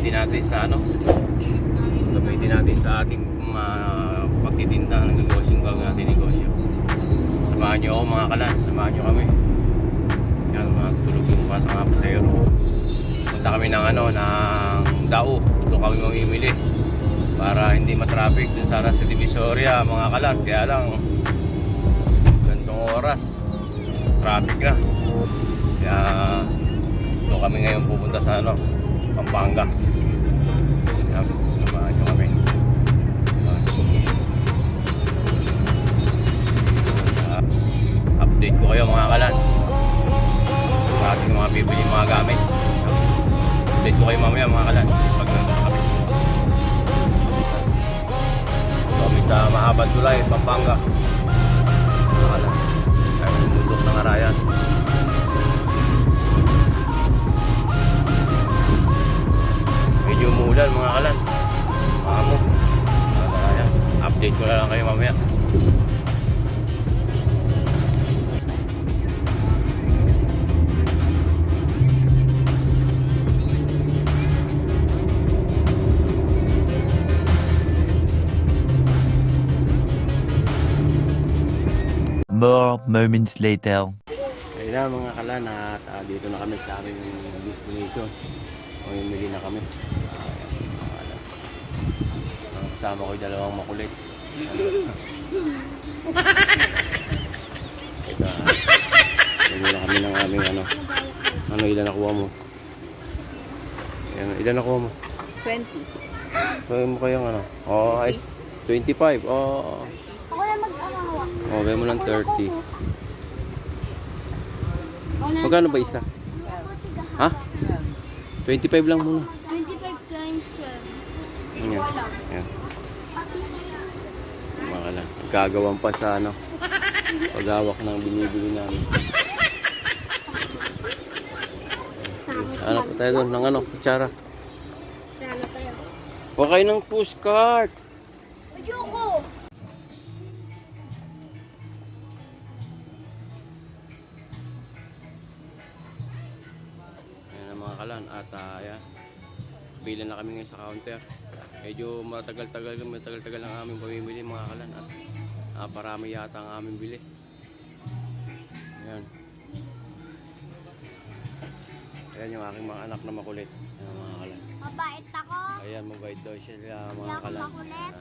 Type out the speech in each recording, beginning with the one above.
gagamitin natin sa gagamitin natin sa ating pagtitinda ng negosyo, gagawin natin negosyo. Samahan nyo ako mga kalan, samahan nyo kami. Yan, tulog yung pasang mga pasayero. Punta kami ng ng Dao, doon kami mamimili para hindi matraffic dun sana sa Divisoria mga kalan. Kaya lang gantong oras traffic na, kaya doon kami ngayon pupunta sa Pampanga. Samahan nyo kami. Update ko kayo mga kalan sa ating mga bibili mga gamit. Update ko kayo mamaya mga kalan pag nandun na kami. Kami sa Mahabad Tulay, Pampanga mga kalan. Ay, bundok ng Arayan. Medyo umulan mga kalan. Maamo. Arayan. Update ko na lang kayo mamaya. More moments later. Ayun na mga kalan, at dito na kami sa aming destination. Mamimili na kami. Ang kasama ko yung dalawang makulit. Ito, bili na kami ng aming ilan nakuha mo? Ilan nakuha mo? 20. Kaya mo kayong is 25. Ako na mag-ahawa. Gawin mo ng 30. Magkano ba isa? 12. Ha? 25 lang muna. 25 times 12. Yan. Yan. Mga lang. Gagawan pa sa paghawak ng binibili namin. Ano pa tayo doon? Ng kutsara. Sana tayo. Huwag kayo ng pushcart. Ayoko! Ayan ang mga kalan. At ayan. Bilan na kami ngayon sa counter. Medyo matagal-tagal ang aming pamimili mga kalan. At parami yata ang aming bili. Ayan. Ayan yung aking mga anak na makulit. Ayan mga kalan. Mabait ako. Ayan, mabait daw sila mga Hindi ako kalan. makulit.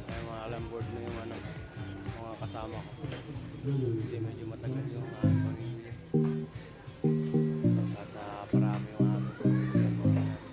Ayan mga kalan, board na yung mga kasama ko. Kasi medyo matagal yung pamimili. At parami yung aming pamimili.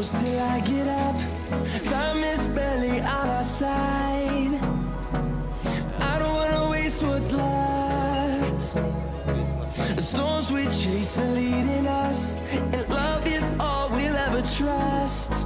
close till I get up. Time is barely on our side. I don't wanna waste what's left. The storms we chase are leading us, and love is all we'll ever trust.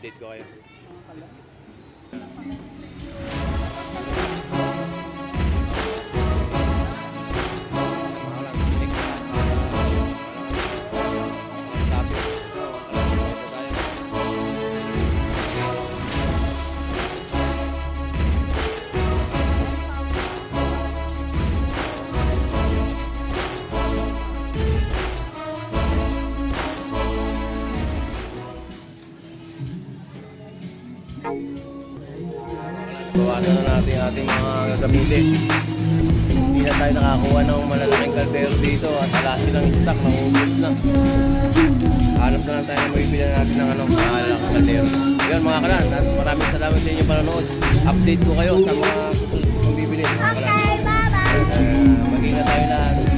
update ko kayo. Bawasan na natin yung ating mga gagamitin. Hindi na tayo nakakuha ng malalaking kaldero dito at wala silang stock, nangubos na. Hanap na lang tayo na mabibili natin ng malalaking kaldero. Yun mga kalan, at maraming salamat sa inyong panonood. Update ko kayo sa mga gusto kong bibili. Mga kalan. Okay, bye-bye. Mag-ingat tayo lahat.